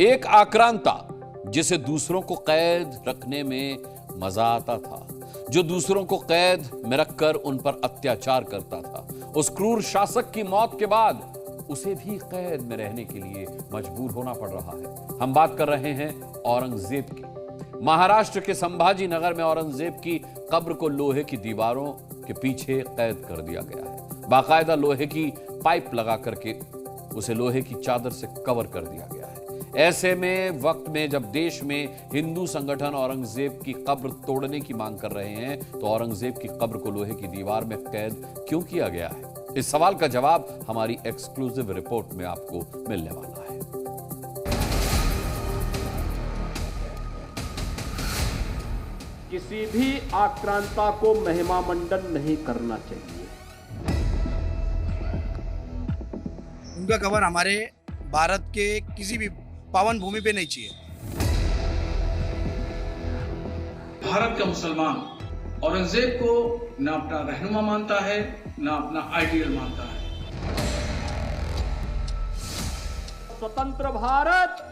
एक आक्रांता जिसे दूसरों को कैद रखने में मजा आता था, जो दूसरों को कैद में रखकर उन पर अत्याचार करता था, उस क्रूर शासक की मौत के बाद उसे भी कैद में रहने के लिए मजबूर होना पड़ रहा है। हम बात कर रहे हैं औरंगजेब की। महाराष्ट्र के संभाजी नगर में औरंगजेब की कब्र को लोहे की दीवारों के पीछे कैद कर दिया गया है। बाकायदा लोहे की पाइप लगा करके उसे लोहे की चादर से कवर कर दिया गया है। ऐसे में वक्त में जब देश में हिंदू संगठन औरंगजेब की कब्र तोड़ने की मांग कर रहे हैं, तो औरंगजेब की कब्र को लोहे की दीवार में कैद क्यों किया गया है? इस सवाल का जवाब हमारी एक्सक्लूसिव रिपोर्ट में आपको मिलने वाला है। किसी भी आक्रांता को महिमा मंडन नहीं करना चाहिए। उनका कब्र हमारे भारत के किसी भी पावन भूमि पे नहीं चाहिए। भारत का मुसलमान औरंगजेब को न अपना रहनुमा मानता है, न अपना आइडियल मानता है। स्वतंत्र भारत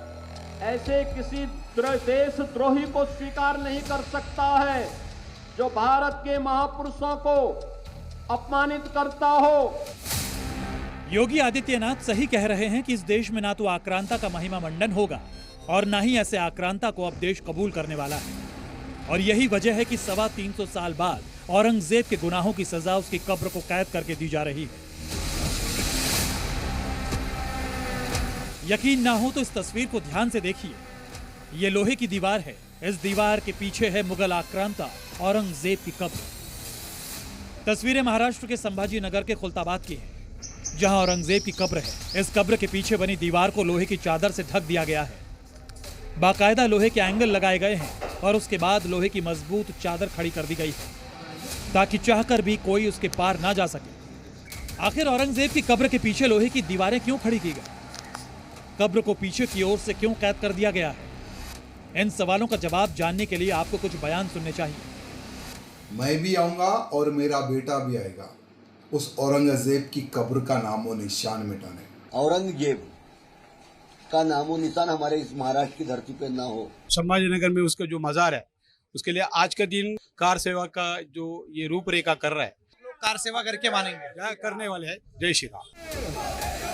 ऐसे किसी देशद्रोही को स्वीकार नहीं कर सकता है जो भारत के महापुरुषों को अपमानित करता हो। योगी आदित्यनाथ सही कह रहे हैं कि इस देश में ना तो आक्रांता का महिमा मंडन होगा और ना ही ऐसे आक्रांता को अब देश कबूल करने वाला है। और यही वजह है कि 325 साल बाद औरंगजेब के गुनाहों की सजा उसकी कब्र को कैद करके दी जा रही है। यकीन ना हो तो इस तस्वीर को ध्यान से देखिए। ये लोहे की दीवार है। इस दीवार के पीछे है मुगल आक्रांता औरंगजेब की कब्र। तस्वीरें महाराष्ट्र के संभाजी नगर के खुलताबाद की है, जहां औरंगजेब की कब्र है। इस कब्र के पीछे बनी दीवार को लोहे की चादर से ढक दिया गया है। बाकायदा लोहे के एंगल लगाए गए हैं और उसके बाद लोहे की मजबूत चादर खड़ी कर दी गई है ताकि चाहकर भी कोई उसके पार ना जा सके। आखिर औरंगजेब की कब्र के पीछे लोहे की दीवारें क्यों खड़ी की गई? कब्र को पीछे की ओर से क्यों कैद कर दिया गया है? इन सवालों का जवाब जानने के लिए आपको कुछ बयान सुनने चाहिए। मैं भी आऊंगा और मेरा बेटा भी आएगा उस औरंगजेब की कब्र का नामो निशान मिटाने। औरंगजेब का नामो निशान हमारे इस महाराष्ट्र की धरती पे ना हो। संभाजी नगर में उसका जो मजार है, उसके लिए आज का दिन कार सेवा का जो ये रूपरेखा कर रहा है, लोग कार सेवा करके मानेंगे, करने वाले हैं। जय श्री राम।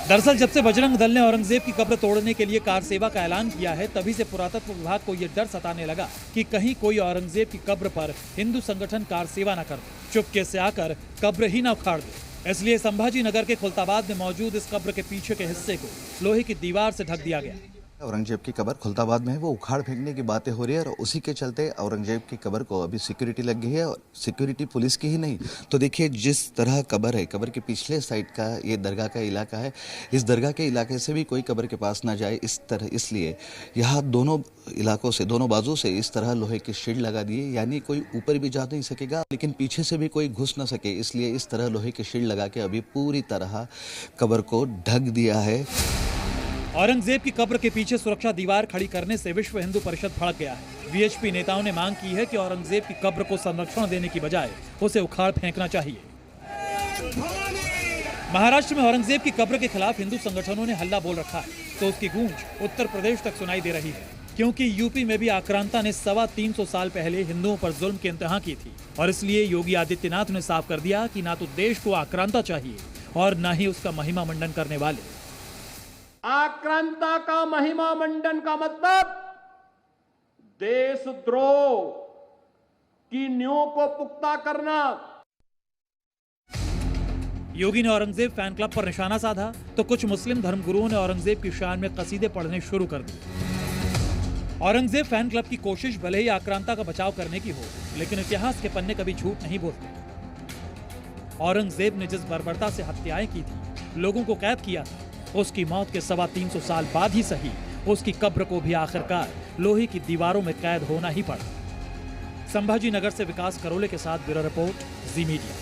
दरअसल जब से बजरंग दल ने औरंगजेब की कब्र तोड़ने के लिए कार सेवा का ऐलान किया है, तभी से पुरातत्व विभाग को यह डर सताने लगा कि कहीं कोई औरंगजेब की कब्र पर हिंदू संगठन कार सेवा न कर दे, चुपके से आकर कब्र ही न उखाड़ दे। इसलिए संभाजी नगर के खुलताबाद में मौजूद इस कब्र के पीछे के हिस्से को लोहे की दीवार से ढक दिया गया। औरंगजेब की कब्र खुलताबाद में है, वो उखाड़ फेंकने की बातें हो रही है और उसी के चलते औरंगजेब की कब्र को अभी सिक्योरिटी लग गई है। और सिक्योरिटी पुलिस की ही नहीं, तो देखिए जिस तरह कब्र है, कब्र के पिछले साइड का ये दरगाह का इलाका है, इस दरगाह के इलाके से भी कोई कब्र के पास ना जाए इस तरह, इसलिए यहाँ दोनों इलाकों से, दोनों बाजू से इस तरह लोहे की शील्ड लगा दिए, यानी कोई ऊपर भी जा नहीं सकेगा लेकिन पीछे से भी कोई घुस ना सके, इसलिए इस तरह लोहे की शील्ड लगा के अभी पूरी तरह कब्र को ढक दिया है। औरंगजेब की कब्र के पीछे सुरक्षा दीवार खड़ी करने से विश्व हिंदू परिषद भड़क गया है। वीएचपी नेताओं ने मांग की है कि औरंगजेब की कब्र को संरक्षण देने की बजाय उसे उखाड़ फेंकना चाहिए। महाराष्ट्र में औरंगजेब की कब्र के खिलाफ हिंदू संगठनों ने हल्ला बोल रखा है, तो उसकी गूंज उत्तर प्रदेश तक सुनाई दे रही है, क्योंकि यूपी में भी आक्रांता ने 325 साल पहले हिंदुओं पर जुल्म की इंतहा की थी। और इसलिए योगी आदित्यनाथ ने साफ कर दिया कि ना तो देश को आक्रांता चाहिए और न ही उसका महिमा मंडन करने वाले। आक्रांता का महिमा मंडन का मतलब देशद्रोह की नींव को पुख्ता करना। योगी ने औरंगजेब फैन क्लब पर निशाना साधा तो कुछ मुस्लिम धर्मगुरुओं ने औरंगजेब की शान में कसीदे पढ़ने शुरू कर दिए। औरंगजेब फैन क्लब की कोशिश भले ही आक्रांता का बचाव करने की हो, लेकिन इतिहास के पन्ने कभी झूठ नहीं बोलते। औरंगजेब ने जिस बर्बरता से हत्याएं की थी, लोगों को कैद किया था, उसकी मौत के 325 साल बाद ही सही उसकी कब्र को भी आखिरकार लोहे की दीवारों में कैद होना ही पड़ा। संभाजी नगर से विकास करोले के साथ ब्यूरो रिपोर्ट, जी मीडिया।